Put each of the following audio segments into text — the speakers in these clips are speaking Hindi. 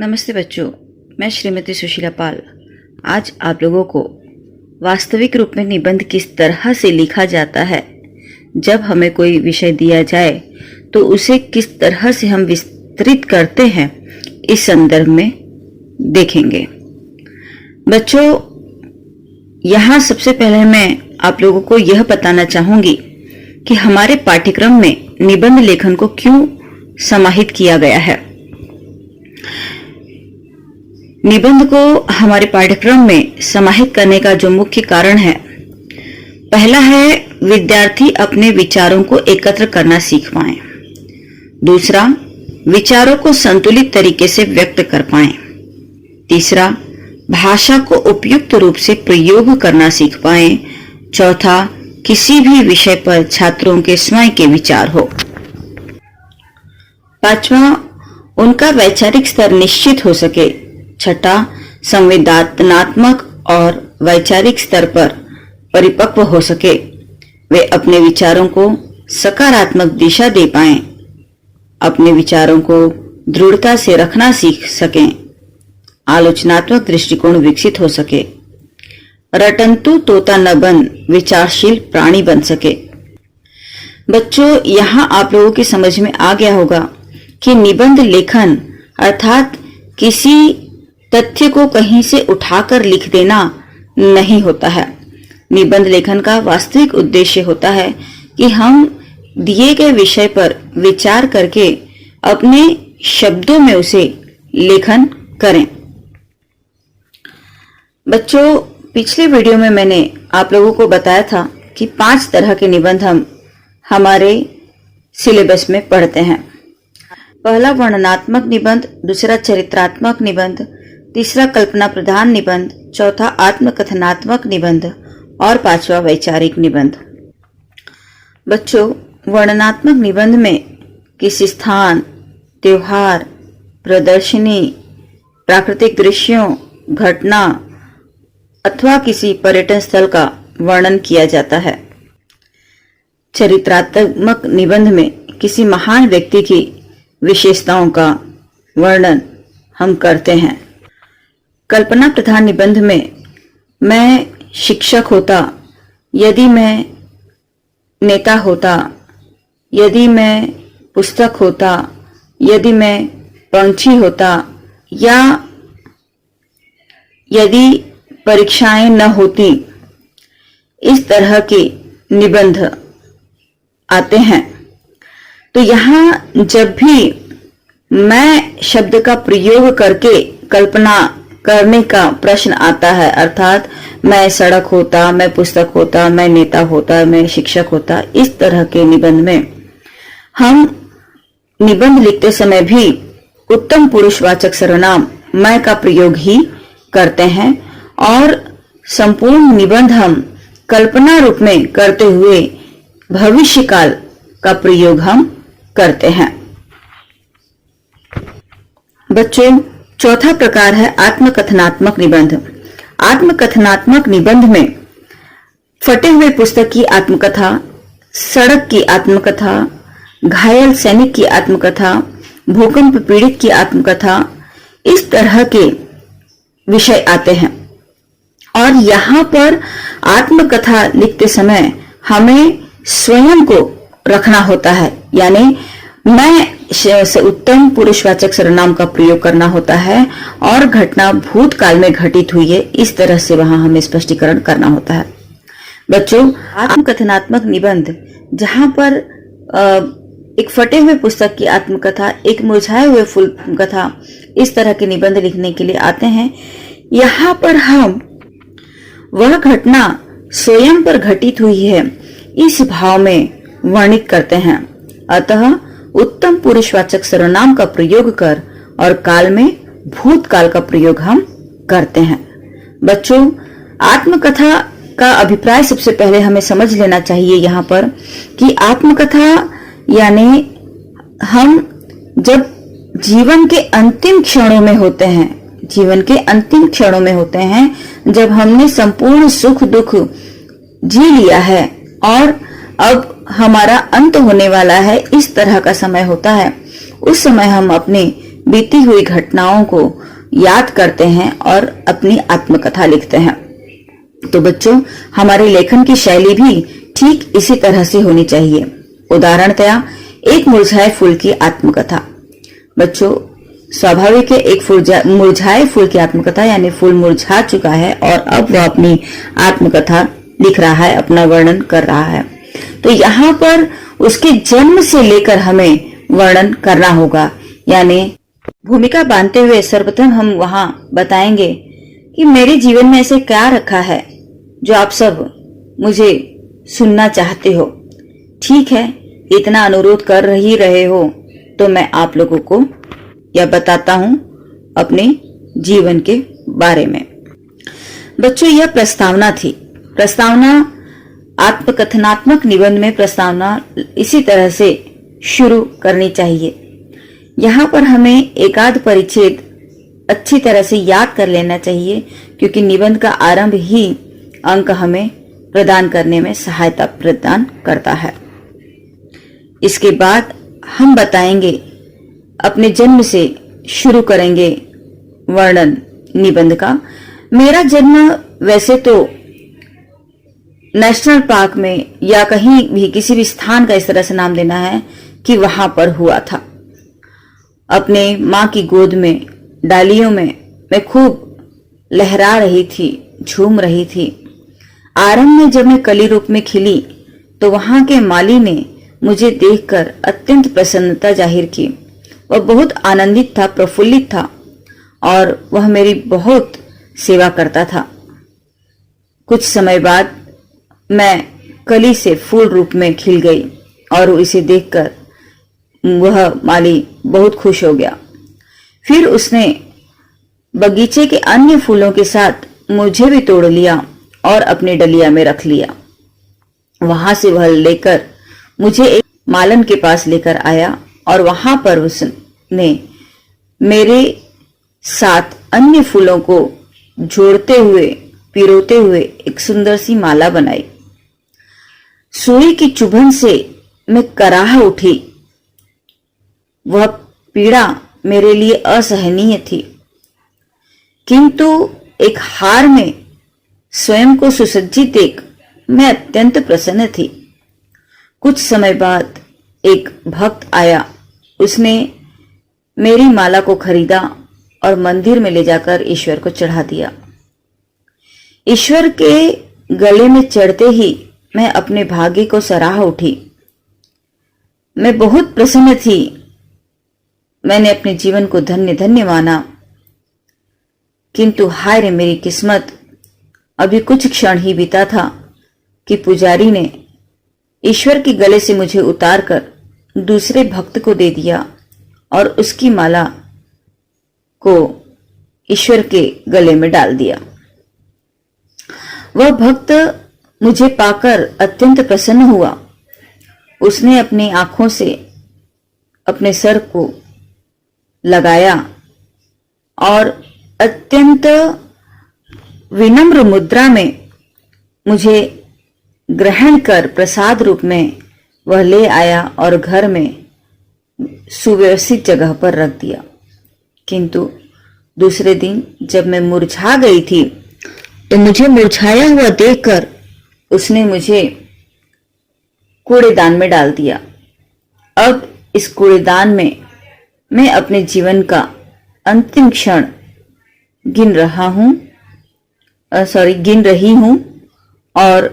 नमस्ते बच्चों, मैं श्रीमती सुशीला पाल आज आप लोगों को वास्तविक रूप में निबंध किस तरह से लिखा जाता है, जब हमें कोई विषय दिया जाए तो उसे किस तरह से हम विस्तृत करते हैं, इस संदर्भ में देखेंगे। बच्चों, यहाँ सबसे पहले मैं आप लोगों को यह बताना चाहूंगी कि हमारे पाठ्यक्रम में निबंध लेखन को क्यों समाहित किया गया है। निबंध को हमारे पाठ्यक्रम में समाहित करने का जो मुख्य कारण है, पहला है विद्यार्थी अपने विचारों को एकत्र करना सीख पाएं। दूसरा, विचारों को संतुलित तरीके से व्यक्त कर पाएं। तीसरा, भाषा को उपयुक्त रूप से प्रयोग करना सीख पाएं। चौथा, किसी भी विषय पर छात्रों के स्वयं के विचार हो। पांचवा, उनका वैचारिक स्तर निश्चित हो सके। छठा, संवेदनात्मक और वैचारिक स्तर पर परिपक्व हो सके, वे अपने विचारों को सकारात्मक दिशा दे पाएं, अपने विचारों को दृढ़ता से रखना सीख सकें, आलोचनात्मक दृष्टिकोण विकसित हो सके, रटंतु तोता न बन विचारशील प्राणी बन सके। बच्चों, यहाँ आप लोगों की समझ में आ गया होगा कि निबंध लेखन अर्थात किसी तथ्य को कहीं से उठाकर लिख देना नहीं होता है। निबंध लेखन का वास्तविक उद्देश्य होता है कि हम दिए गए विषय पर विचार करके अपने शब्दों में उसे लेखन करें। बच्चों, पिछले वीडियो में मैंने आप लोगों को बताया था कि 5 तरह के निबंध हम हमारे सिलेबस में पढ़ते हैं। पहला वर्णनात्मक निबंध, दूसरा चरित्रात्मक निबंध, तीसरा कल्पना प्रधान निबंध, चौथा आत्मकथनात्मक निबंध और पांचवा वैचारिक निबंध। बच्चों, वर्णनात्मक निबंध में किसी स्थान, त्योहार, प्रदर्शनी, प्राकृतिक दृश्यों, घटना अथवा किसी पर्यटन स्थल का वर्णन किया जाता है। चरित्रात्मक निबंध में किसी महान व्यक्ति की विशेषताओं का वर्णन हम करते हैं। कल्पना प्रधान निबंध में मैं शिक्षक होता, यदि मैं नेता होता, यदि मैं पुस्तक होता, यदि मैं पंछी होता, या यदि परीक्षाएं न होती, इस तरह के निबंध आते हैं। तो यहाँ जब भी मैं शब्द का प्रयोग करके कल्पना करने का प्रश्न आता है, अर्थात मैं सड़क होता, मैं पुस्तक होता, मैं नेता होता, मैं शिक्षक होता, इस तरह के निबंध में हम निबंध लिखते समय भी उत्तम पुरुषवाचक सर्वनाम मैं का प्रयोग ही करते हैं और संपूर्ण निबंध हम कल्पना रूप में करते हुए भविष्य काल का प्रयोग हम करते हैं। बच्चों, चौथा प्रकार है आत्मकथनात्मक निबंध। आत्मकथनात्मक निबंध में फटे हुए पुस्तक की आत्मकथा, सड़क की आत्मकथा, घायल सैनिक की आत्मकथा, भूकंप पीड़ित की आत्मकथा, इस तरह के विषय आते हैं। और यहाँ पर आत्मकथा लिखते समय हमें स्वयं को रखना होता है, यानी मैं से उत्तम पुरुषवाचक सर्वनाम का प्रयोग करना होता है और घटना भूतकाल में घटित हुई है, इस तरह से वहां हमें स्पष्टीकरण करना होता है। बच्चों, आत्मकथनात्मक निबंध जहां पर एक फटे हुए पुस्तक की आत्मकथा, एक मुरझाए हुए फूल कथा, इस तरह के निबंध लिखने के लिए आते हैं। यहाँ पर हम वह घटना स्वयं पर घटित हुई है इस भाव में वर्णित करते हैं। अतः उत्तम पुरुषवाचक सर्वनाम का प्रयोग कर और काल में भूतकाल का प्रयोग हम करते हैं। बच्चों, आत्मकथा का अभिप्राय सबसे पहले हमें समझ लेना चाहिए यहाँ पर कि आत्मकथा यानी हम जब जीवन के अंतिम क्षणों में होते हैं, जीवन के अंतिम क्षणों में होते हैं, जब हमने संपूर्ण सुख दुख जी लिया है और अब हमारा अंत होने वाला है, इस तरह का समय होता है। उस समय हम अपने बीती हुई घटनाओं को याद करते हैं और अपनी आत्मकथा लिखते हैं। तो बच्चों, हमारे लेखन की शैली भी ठीक इसी तरह से होनी चाहिए। उदाहरणतया एक मुरझाए फूल की आत्मकथा। बच्चों, स्वाभाविक है, एक मुरझाए फूल की आत्मकथा यानी फूल मुरझा चुका है और अब वह अपनी आत्मकथा लिख रहा है, अपना वर्णन कर रहा है। तो यहाँ पर उसके जन्म से लेकर हमें वर्णन करना होगा, यानी भूमिका बांधते हुए सर्वप्रथम हम वहां बताएंगे कि मेरे जीवन में ऐसे क्या रखा है जो आप सब मुझे सुनना चाहते हो। ठीक है, इतना अनुरोध कर ही रहे हो तो मैं आप लोगों को यह बताता हूं अपने जीवन के बारे में। बच्चों, यह प्रस्तावना थी। प्रस्तावना आत्मकथनात्मक निबंध में प्रस्तावना इसी तरह से शुरू करनी चाहिए। यहाँ पर हमें एकाध परिच्छेद अच्छी तरह से याद कर लेना चाहिए, क्योंकि निबंध का आरंभ ही अंक हमें प्रदान करने में सहायता प्रदान करता है। इसके बाद हम बताएंगे, अपने जन्म से शुरू करेंगे वर्णन निबंध का। मेरा जन्म वैसे तो नेशनल पार्क में या कहीं भी किसी भी स्थान का इस तरह से नाम देना है कि वहां पर हुआ था। अपने माँ की गोद में डालियों में मैं खूब लहरा रही थी, झूम रही थी। आरंभ में जब मैं कली रूप में खिली तो वहां के माली ने मुझे देखकर अत्यंत प्रसन्नता जाहिर की। वह बहुत आनंदित था, प्रफुल्लित था और वह मेरी बहुत सेवा करता था। कुछ समय बाद मैं कली से फूल रूप में खिल गई और इसे देखकर वह माली बहुत खुश हो गया। फिर उसने बगीचे के अन्य फूलों के साथ मुझे भी तोड़ लिया और अपनी डलिया में रख लिया। वहां से वह लेकर मुझे एक मालन के पास लेकर आया और वहां पर उसने मेरे साथ अन्य फूलों को जोड़ते हुए, पिरोते हुए एक सुंदर सी माला बनाई। सुई की चुभन से मैं कराह उठी। वह पीड़ा मेरे लिए असहनीय थी, किंतु एक हार में स्वयं को सुसज्जित देख मैं अत्यंत प्रसन्न थी। कुछ समय बाद एक भक्त आया। उसने मेरी माला को खरीदा और मंदिर में ले जाकर ईश्वर को चढ़ा दिया। ईश्वर के गले में चढ़ते ही मैं अपने भाग्य को सराह उठी। मैं बहुत प्रसन्न थी। मैंने अपने जीवन को धन्य धन्य माना। किंतु हाय रे मेरी किस्मत, अभी कुछ क्षण ही बीता था कि पुजारी ने ईश्वर के गले से मुझे उतारकर दूसरे भक्त को दे दिया और उसकी माला को ईश्वर के गले में डाल दिया। वह भक्त मुझे पाकर अत्यंत प्रसन्न हुआ। उसने अपनी आंखों से अपने सर को लगाया और अत्यंत विनम्र मुद्रा में मुझे ग्रहण कर प्रसाद रूप में वह ले आया और घर में सुव्यवस्थित जगह पर रख दिया। किंतु दूसरे दिन जब मैं मुरझा गई थी तो मुझे मुरझाया हुआ देखकर उसने मुझे कूड़ेदान में डाल दिया। अब इस कूड़ेदान में मैं अपने जीवन का अंतिम क्षण गिन रही हूं और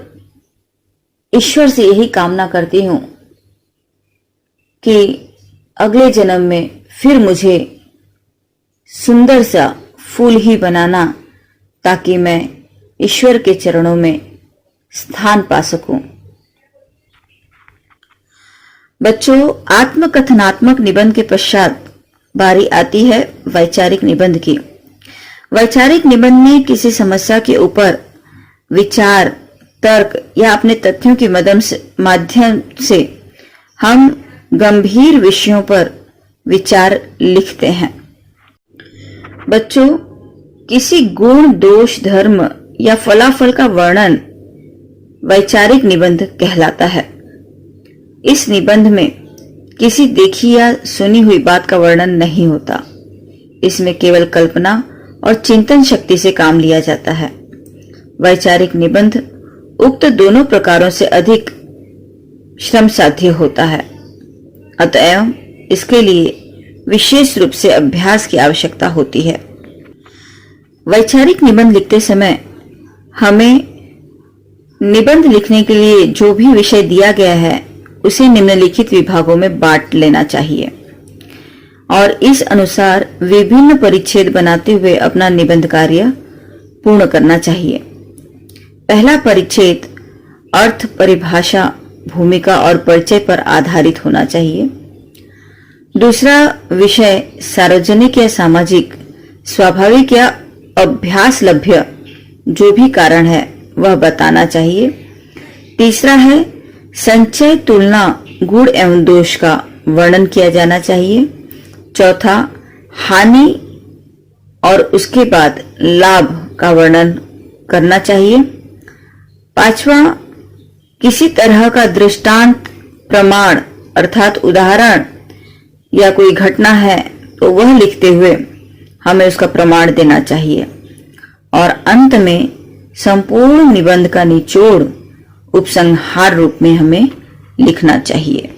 ईश्वर से यही कामना करती हूं कि अगले जन्म में फिर मुझे सुंदर सा फूल ही बनाना, ताकि मैं ईश्वर के चरणों में स्थान पा सकूं। बच्चों, आत्मकथनात्मक निबंध के पश्चात बारी आती है वैचारिक निबंध की। वैचारिक निबंध में किसी समस्या के ऊपर विचार, तर्क या अपने तथ्यों के माध्यम से हम गंभीर विषयों पर विचार लिखते हैं। बच्चों, किसी गुण, दोष, धर्म या फलाफल का वर्णन वैचारिक निबंध कहलाता है। इस निबंध में किसी देखी या सुनी हुई बात का वर्णन नहीं होता। इसमें केवल कल्पना और चिंतन शक्ति से काम लिया जाता है। वैचारिक निबंध उक्त दोनों प्रकारों से अधिक श्रम साध्य होता है, अतएव इसके लिए विशेष रूप से अभ्यास की आवश्यकता होती है। वैचारिक निबंध लिखते समय हमें निबंध लिखने के लिए जो भी विषय दिया गया है उसे निम्नलिखित विभागों में बांट लेना चाहिए और इस अनुसार विभिन्न परिच्छेद बनाते हुए अपना निबंध कार्य पूर्ण करना चाहिए। पहला परिच्छेद अर्थ, परिभाषा, भूमिका और परिचय पर आधारित होना चाहिए। दूसरा विषय सार्वजनिक या सामाजिक, स्वाभाविक या अभ्यास लभ्य जो भी कारण है वह बताना चाहिए। तीसरा है संचय, तुलना, गुण एवं दोष का वर्णन किया जाना चाहिए। चौथा हानि और उसके बाद लाभ का वर्णन करना चाहिए। पांचवा किसी तरह का दृष्टांत, प्रमाण अर्थात उदाहरण या कोई घटना है तो वह लिखते हुए हमें उसका प्रमाण देना चाहिए। और अंत में संपूर्ण निबंध का निचोड़ उपसंहार रूप में हमें लिखना चाहिए।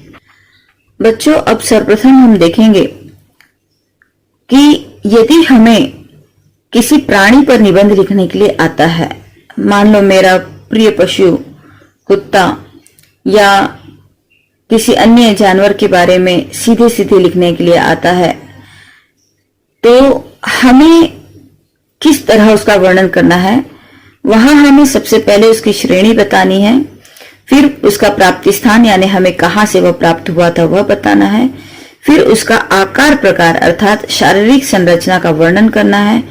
बच्चों, अब सर्वप्रथम हम देखेंगे कि यदि हमें किसी प्राणी पर निबंध लिखने के लिए आता है, मान लो मेरा प्रिय पशु कुत्ता या किसी अन्य जानवर के बारे में सीधे सीधे लिखने के लिए आता है, तो हमें किस तरह उसका वर्णन करना है, वहां हमें सबसे पहले उसकी श्रेणी बतानी है, फिर उसका प्राप्ति स्थान यानी हमें कहां से वह प्राप्त हुआ था वह बताना है, फिर उसका आकार प्रकार अर्थात शारीरिक संरचना का वर्णन करना है,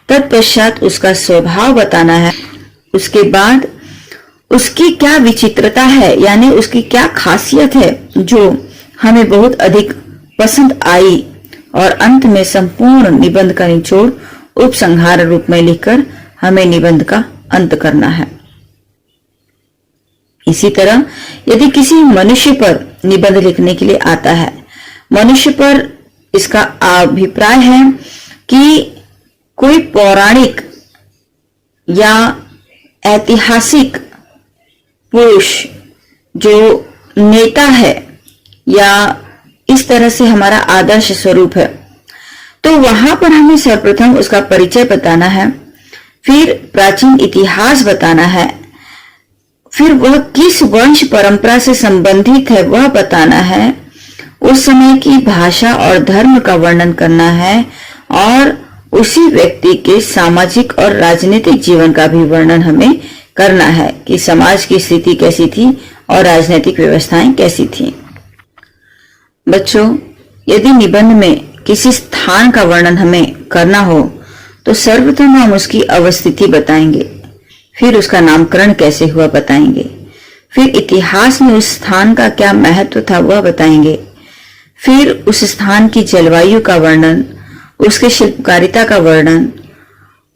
तत्पश्चात उसका स्वभाव बताना है, उसके बाद उसकी क्या विचित्रता है यानी उसकी क्या खासियत है जो हमें बहुत अधिक पसंद आई, और अंत में संपूर्ण निबंध का निचोड़ उपसंहार रूप में लिखकर हमें निबंध का अंत करना है। इसी तरह यदि किसी मनुष्य पर निबंध लिखने के लिए आता है, मनुष्य पर इसका अभिप्राय है कि कोई पौराणिक या ऐतिहासिक पुरुष जो नेता है या इस तरह से हमारा आदर्श स्वरूप है, तो वहां पर हमें सर्वप्रथम उसका परिचय बताना है, फिर प्राचीन इतिहास बताना है, फिर वह किस वंश परंपरा से संबंधित है वह बताना है, उस समय की भाषा और धर्म का वर्णन करना है और उसी व्यक्ति के सामाजिक और राजनीतिक जीवन का भी वर्णन हमें करना है कि समाज की स्थिति कैसी थी और राजनीतिक व्यवस्थाएं कैसी थी। बच्चों, यदि निबंध में किसी स्थान का वर्णन हमें करना हो तो सर्वप्रथम हम उसकी अवस्थिति बताएंगे, फिर उसका नामकरण कैसे हुआ बताएंगे, फिर इतिहास में उस स्थान का क्या महत्व था वह बताएंगे, फिर उस स्थान की जलवायु का वर्णन, उसके शिल्पकारिता का वर्णन,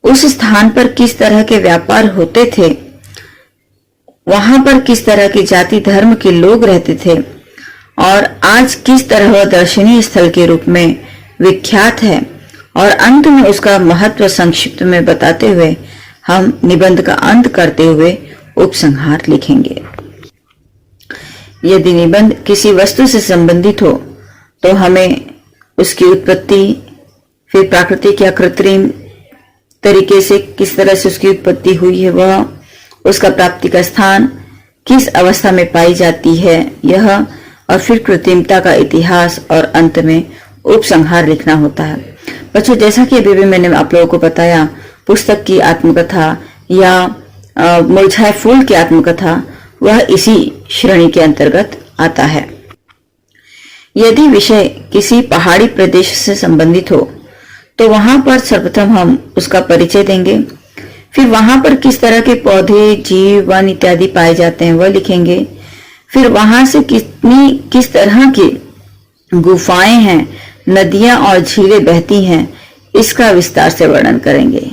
उस स्थान पर किस तरह के व्यापार होते थे, वहां पर किस तरह के जाति धर्म के लोग रहते थे और आज किस तरह वह दर्शनीय स्थल के रूप में विख्यात है, और अंत में उसका महत्व संक्षिप्त में बताते हुए हम निबंध का अंत करते हुए उपसंहार लिखेंगे। यदि निबंध किसी वस्तु से संबंधित हो तो हमें उसकी उत्पत्ति, फिर प्राकृतिक या कृत्रिम तरीके से किस तरह से उसकी उत्पत्ति हुई है वह, उसका प्राप्ति का स्थान, किस अवस्था में पाई जाती है यह, और फिर कृत्रिमता का इतिहास और अंत में उपसंहार लिखना होता है। बच्चों, जैसा कि अभी भी मैंने आप लोगों को बताया, पुस्तक की आत्मकथा या मुरझाए फूल की आत्मकथा वह इसी श्रेणी के अंतर्गत आता है। यदि विषय किसी पहाड़ी प्रदेश से संबंधित हो तो वहां पर सर्वप्रथम हम उसका परिचय देंगे, फिर वहां पर किस तरह के पौधे, जीव, वन इत्यादि पाए जाते हैं वह लिखेंगे, फिर वहां से किस तरह की गुफाएं हैं, नदियां और झीलें बहती हैं, इसका विस्तार से वर्णन करेंगे।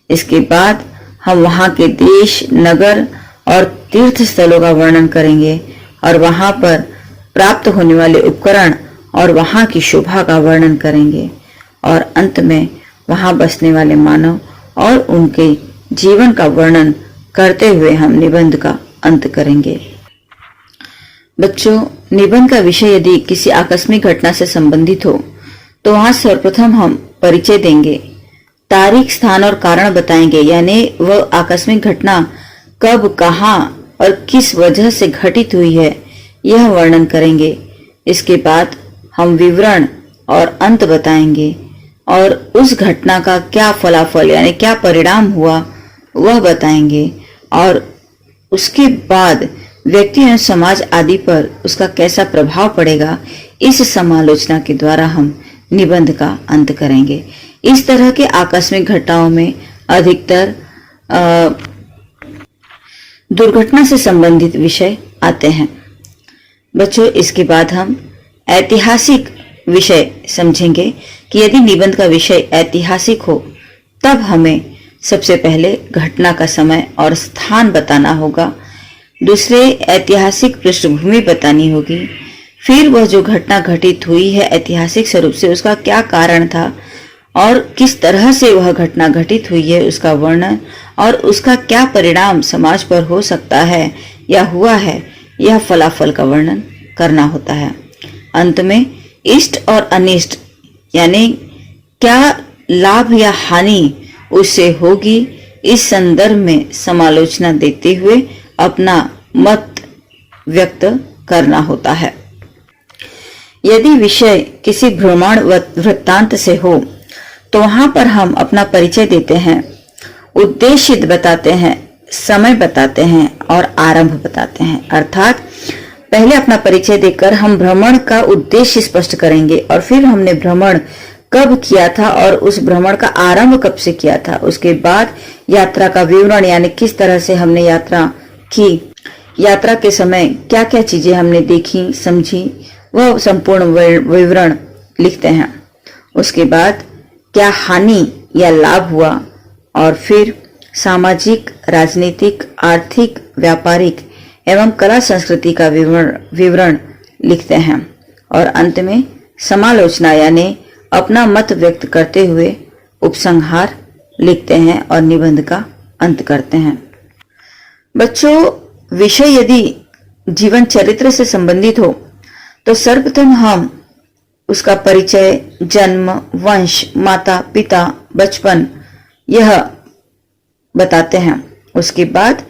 इसके बाद हम वहां के देश, नगर और तीर्थ स्थलों का वर्णन करेंगे और वहां पर प्राप्त होने वाले उपकरण और वहां की शोभा का वर्णन करेंगे, और अंत में वहां बसने वाले मानव और उनके जीवन का वर्णन करते हुए हम निबंध का अंत करेंगे। बच्चों, निबंध का विषय यदि किसी आकस्मिक घटना से संबंधित हो तो वहां सर्वप्रथम हम परिचय देंगे, तारीख, स्थान और कारण बताएंगे, यानी वह आकस्मिक घटना कब, कहां और किस वजह से घटित हुई है यह वर्णन करेंगे। इसके बाद हम विवरण और अंत बताएंगे और उस घटना का क्या फलाफल यानी क्या परिणाम हुआ वह बताएंगे और उसके बाद व्यक्ति एवं समाज आदि पर उसका कैसा प्रभाव पड़ेगा, इस समालोचना के द्वारा हम निबंध का अंत करेंगे। इस तरह के आकस्मिक घटनाओं में अधिकतर दुर्घटना से संबंधित विषय आते हैं। बच्चों, इसके बाद हम ऐतिहासिक विषय समझेंगे कि यदि निबंध का विषय ऐतिहासिक हो तब हमें सबसे पहले घटना का समय और स्थान बताना होगा, दूसरे ऐतिहासिक पृष्ठभूमि बतानी होगी, फिर वह जो घटना घटित हुई है ऐतिहासिक स्वरूप से उसका क्या कारण था और किस तरह से वह घटना घटित हुई है उसका वर्णन और उसका क्या परिणाम समाज पर हो सकता है या हुआ है, यह फलाफल का वर्णन करना होता है। अंत में इष्ट और अनिष्ट यानी क्या लाभ या हानि उससे होगी, इस संदर्भ में समालोचना देते हुए अपना मत व्यक्त करना होता है। यदि विषय किसी भ्रमण वृत्तांत से हो तो वहां पर हम अपना परिचय देते हैं, उद्देश्य बताते हैं, समय बताते हैं और आरंभ बताते हैं। अर्थात पहले अपना परिचय देकर हम भ्रमण का उद्देश्य स्पष्ट करेंगे और फिर हमने भ्रमण कब किया था और उस भ्रमण का आरंभ कब से किया था। उसके बाद यात्रा का विवरण यानी किस तरह से हमने यात्रा की, यात्रा के समय क्या क्या चीजें हमने देखी समझी, वह संपूर्ण विवरण लिखते हैं। उसके बाद क्या हानि या लाभ हुआ और फिर सामाजिक, राजनीतिक, आर्थिक, व्यापारिक एवं कला संस्कृति का विवरण लिखते हैं और अंत में समालोचना यानी अपना मत व्यक्त करते हुए उपसंहार लिखते हैं और निबंध का अंत करते हैं। बच्चों, विषय यदि जीवन चरित्र से संबंधित हो तो सर्वप्रथम हम उसका परिचय, जन्म, वंश, माता पिता, बचपन यह बताते हैं। उसके बाद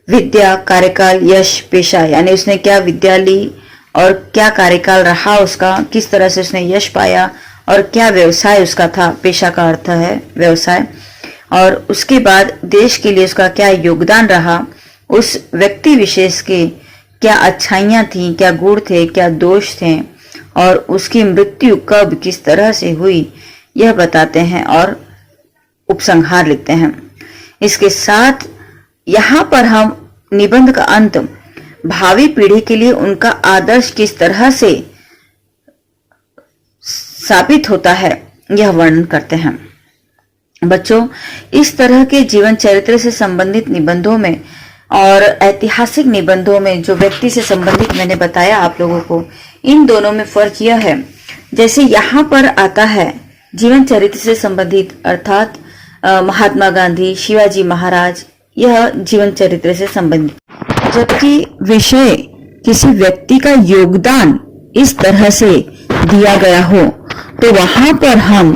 विद्या, कार्यकाल, यश, पेशा यानी उसने क्या विद्या ली और क्या कार्यकाल रहा उसका, किस तरह से उसने यश पाया और क्या व्यवसाय उसका था, पेशा का अर्थ है व्यवसाय, और उसके बाद देश के लिए उसका क्या योगदान रहा, उस व्यक्ति विशेष के क्या अच्छाइयां थी, क्या गुण थे, क्या दोष थे और उसकी मृत्यु कब किस तरह से हुई यह बताते हैं और उपसंहार लिखते हैं। इसके साथ यहाँ पर हम निबंध का अंत भावी पीढ़ी के लिए उनका आदर्श किस तरह से साबित होता है यह वर्णन करते हैं। बच्चों, इस तरह के जीवन चरित्र से संबंधित निबंधों में और ऐतिहासिक निबंधों में जो व्यक्ति से संबंधित मैंने बताया आप लोगों को, इन दोनों में फर्क यह है, जैसे यहाँ पर आता है जीवन चरित्र से संबंधित अर्थात महात्मा गांधी, शिवाजी महाराज, यह जीवन चरित्र से संबंधित, जबकि विषय किसी व्यक्ति का योगदान इस तरह से दिया गया हो तो वहां पर हम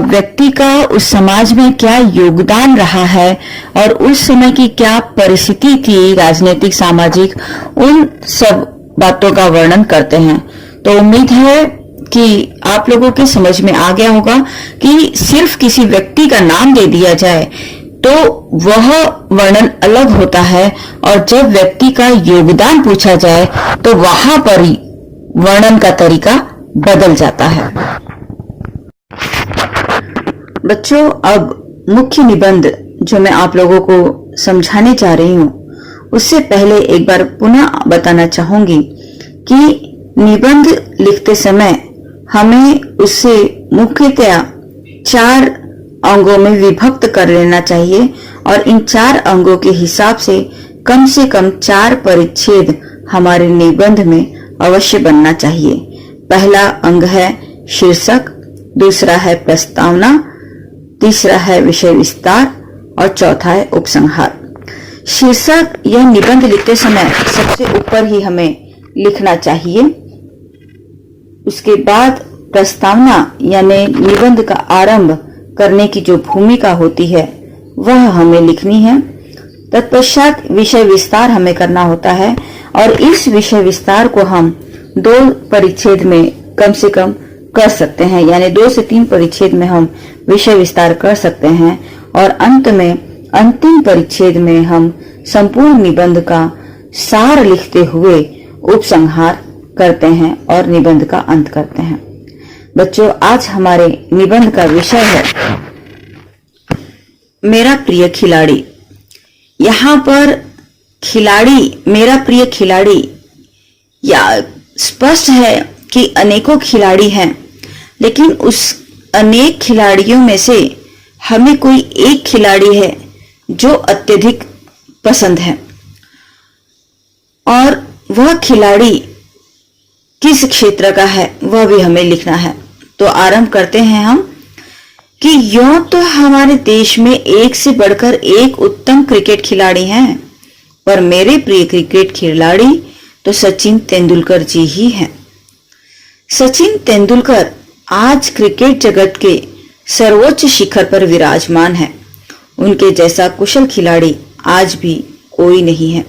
व्यक्ति का उस समाज में क्या योगदान रहा है और उस समय की क्या परिस्थिति थी राजनीतिक, सामाजिक, उन सब बातों का वर्णन करते हैं। तो उम्मीद है कि आप लोगों के समझ में आ गया होगा कि सिर्फ किसी व्यक्ति का नाम दे दिया जाए तो वह वर्णन अलग होता है और जब व्यक्ति का योगदान पूछा जाए तो वहां पर ही वर्णन का तरीका बदल जाता है। बच्चों, अब मुख्य निबंध जो मैं आप लोगों को समझाने जा रही हूँ उससे पहले एक बार पुनः बताना चाहूंगी कि निबंध लिखते समय हमें उसे मुख्यतया 4 अंगों में विभक्त कर लेना चाहिए और इन 4 अंगों के हिसाब से कम 4 परिच्छेद हमारे निबंध में अवश्य बनना चाहिए। पहला अंग है शीर्षक, दूसरा है प्रस्तावना, तीसरा है विषय विस्तार और चौथा है उपसंहार। शीर्षक यह निबंध लिखते समय सबसे ऊपर ही हमें लिखना चाहिए। उसके बाद प्रस्तावना यानी निबंध का आरंभ करने की जो भूमिका होती है वह हमें लिखनी है। तत्पश्चात विषय विस्तार हमें करना होता है और इस विषय विस्तार को हम 2 परिच्छेद में कम से कम कर सकते हैं, यानी 2 से 3 परिच्छेद में हम विषय विस्तार कर सकते हैं और अंत में अंतिम परिच्छेद में हम संपूर्ण निबंध का सार लिखते हुए उपसंहार करते हैं और निबंध का अंत करते हैं। बच्चों, आज हमारे निबंध का विषय है मेरा प्रिय खिलाड़ी। यहाँ पर खिलाड़ी, मेरा प्रिय खिलाड़ी, या स्पष्ट है कि अनेकों खिलाड़ी हैं, लेकिन उस अनेक खिलाड़ियों में से हमें कोई एक खिलाड़ी है जो अत्यधिक पसंद है और वह खिलाड़ी किस क्षेत्र का है वह भी हमें लिखना है। तो आरंभ करते हैं हम कि यूं तो हमारे देश में एक से बढ़कर एक उत्तम क्रिकेट खिलाड़ी हैं, पर मेरे प्रिय क्रिकेट खिलाड़ी तो सचिन तेंदुलकर जी ही हैं। सचिन तेंदुलकर आज क्रिकेट जगत के सर्वोच्च शिखर पर विराजमान है। उनके जैसा कुशल खिलाड़ी आज भी कोई नहीं है।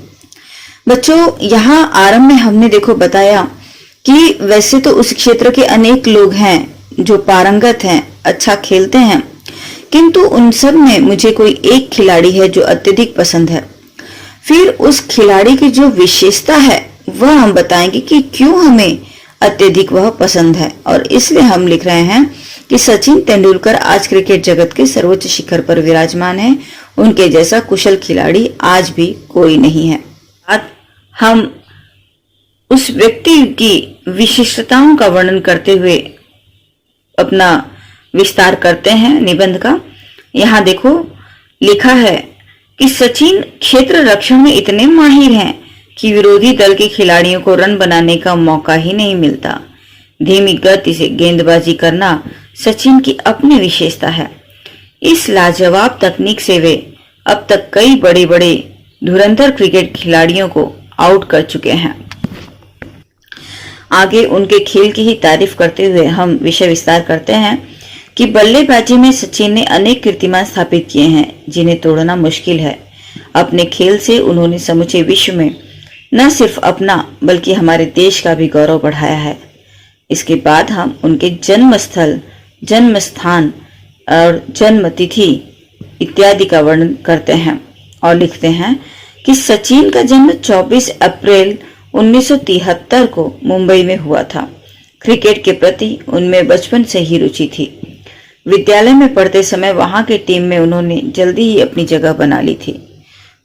बच्चों, यहाँ आरंभ में हमने देखो बताया कि वैसे तो उस क्षेत्र के अनेक लोग हैं जो पारंगत हैं, अच्छा खेलते हैं, किंतु उन सब में मुझे कोई एक खिलाड़ी है जो अत्यधिक पसंद है। फिर उस खिलाड़ी की जो विशेषता है वह हम बताएंगे कि क्यों हमें अत्यधिक वह पसंद है, और इसलिए हम लिख रहे हैं कि सचिन तेंदुलकर आज क्रिकेट जगत के सर्वोच्च शिखर पर विराजमान है। उनके जैसा कुशल खिलाड़ी आज भी कोई नहीं है। आज हम उस व्यक्ति की विशिष्टताओं का वर्णन करते हुए अपना विस्तार करते हैं निबंध का। यहाँ देखो लिखा है कि सचिन क्षेत्र रक्षण में इतने माहिर हैं कि विरोधी दल के खिलाड़ियों को रन बनाने का मौका ही नहीं मिलता। धीमी गति से गेंदबाजी करना सचिन की अपनी विशेषता है। इस लाजवाब तकनीक से वे अब तक कई बड़े बड़े धुरंधर क्रिकेट खिलाड़ियों को आउट कर चुके हैं। आगे उनके खेल की ही तारीफ करते हुए हम विषय विस्तार करते हैं कि बल्लेबाजी में सचिन ने अनेक कीर्तिमान स्थापित किए हैं जिन्हें तोड़ना मुश्किल है। अपने खेल से उन्होंने समूचे विश्व में न सिर्फ अपना बल्कि हमारे देश का भी गौरव बढ़ाया है। इसके बाद हम उनके जन्म स्थल, जन्म स्थान और जन्म तिथि इत्यादि का वर्णन करते हैं और लिखते हैं कि सचिन का जन्म 24 अप्रैल 1973 को मुंबई में हुआ था। क्रिकेट के प्रति उनमें बचपन से ही रुचि थी। विद्यालय में पढ़ते समय वहां की टीम में उन्होंने जल्दी ही अपनी जगह बना ली थी।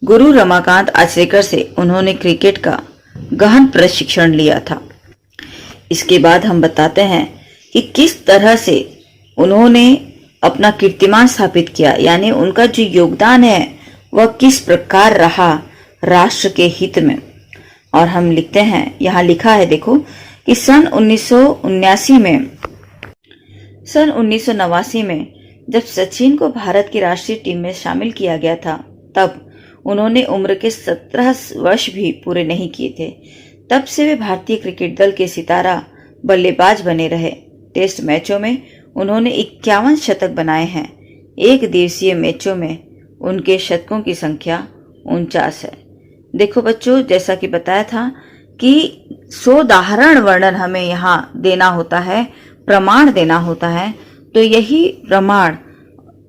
गुरु रमाकांत आचरेकर से उन्होंने क्रिकेट का गहन प्रशिक्षण लिया था। इसके बाद हम बताते हैं कि किस तरह से उन्होंने अपना कीर्तिमान स्थापित किया, यानी उनका जो योगदान है वह किस प्रकार रहा राष्ट्र के हित में। और हम लिखते हैं, यहाँ लिखा है देखो कि सन 1989 में जब सचिन को भारत की राष्ट्रीय टीम में शामिल किया गया था तब उन्होंने उम्र के 17 वर्ष भी पूरे नहीं किए थे। तब से वे भारतीय क्रिकेट दल के सितारा बल्लेबाज बने रहे। टेस्ट मैचों में उन्होंने 51 शतक बनाए हैं। एक दिवसीय मैचों में उनके शतकों की संख्या 49 है। देखो बच्चों, जैसा कि बताया था कि सोदाहरण वर्णन हमें यहाँ देना होता है, प्रमाण देना होता है, तो यही प्रमाण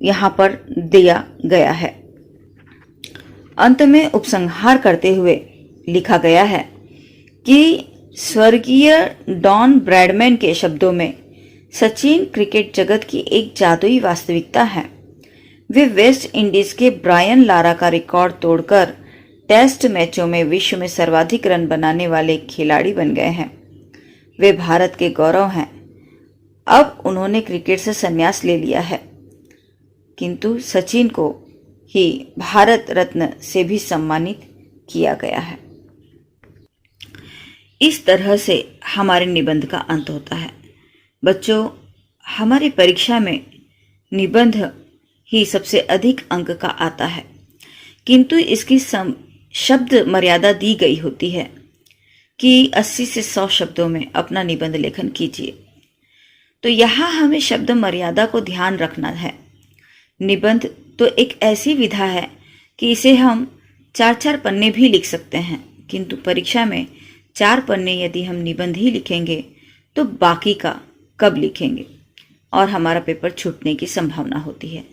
यहाँ पर दिया गया है। अंत में उपसंहार करते हुए लिखा गया है कि स्वर्गीय डॉन ब्रैडमैन के शब्दों में सचिन क्रिकेट जगत की एक जादुई वास्तविकता है। वे वेस्ट इंडीज के ब्रायन लारा का रिकॉर्ड तोड़कर टेस्ट मैचों में विश्व में सर्वाधिक रन बनाने वाले खिलाड़ी बन गए हैं। वे भारत के गौरव हैं। अब उन्होंने क्रिकेट से संन्यास ले लिया है, किंतु सचिन को ही भारत रत्न से भी सम्मानित किया गया है। इस तरह से हमारे निबंध का अंत होता है। बच्चों, हमारी परीक्षा में निबंध ही सबसे अधिक अंक का आता है, किंतु इसकी शब्द मर्यादा दी गई होती है कि 80 से 100 शब्दों में अपना निबंध लेखन कीजिए। तो यहाँ हमें शब्द मर्यादा को ध्यान रखना है। निबंध तो एक ऐसी विधा है कि इसे हम 4-4 पन्ने भी लिख सकते हैं, किंतु परीक्षा में 4 पन्ने यदि हम निबंध ही लिखेंगे तो बाकी का कब लिखेंगे और हमारा पेपर छूटने की संभावना होती है।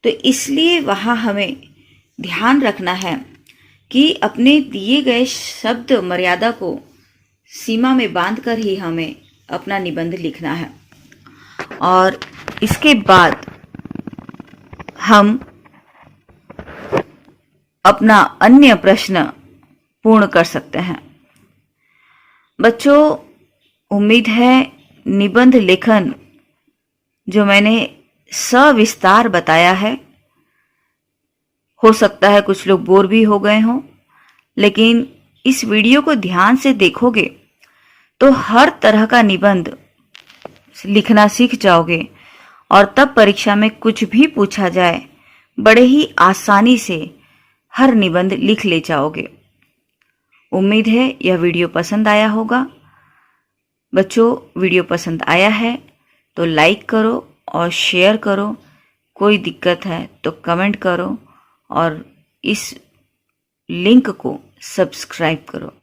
तो इसलिए वहाँ हमें ध्यान रखना है कि अपने दिए गए शब्द मर्यादा को सीमा में बांधकर ही हमें अपना निबंध लिखना है और इसके बाद हम अपना अन्य प्रश्न पूर्ण कर सकते हैं। बच्चों, उम्मीद है निबंध लेखन जो मैंने सविस्तार बताया है, हो सकता है कुछ लोग बोर भी हो गए हों, लेकिन इस वीडियो को ध्यान से देखोगे तो हर तरह का निबंध लिखना सीख जाओगे और तब परीक्षा में कुछ भी पूछा जाए बड़े ही आसानी से हर निबंध लिख ले जाओगे। उम्मीद है यह वीडियो पसंद आया होगा। बच्चों, वीडियो पसंद आया है तो लाइक करो और शेयर करो। कोई दिक्कत है तो कमेंट करो और इस लिंक को सब्सक्राइब करो।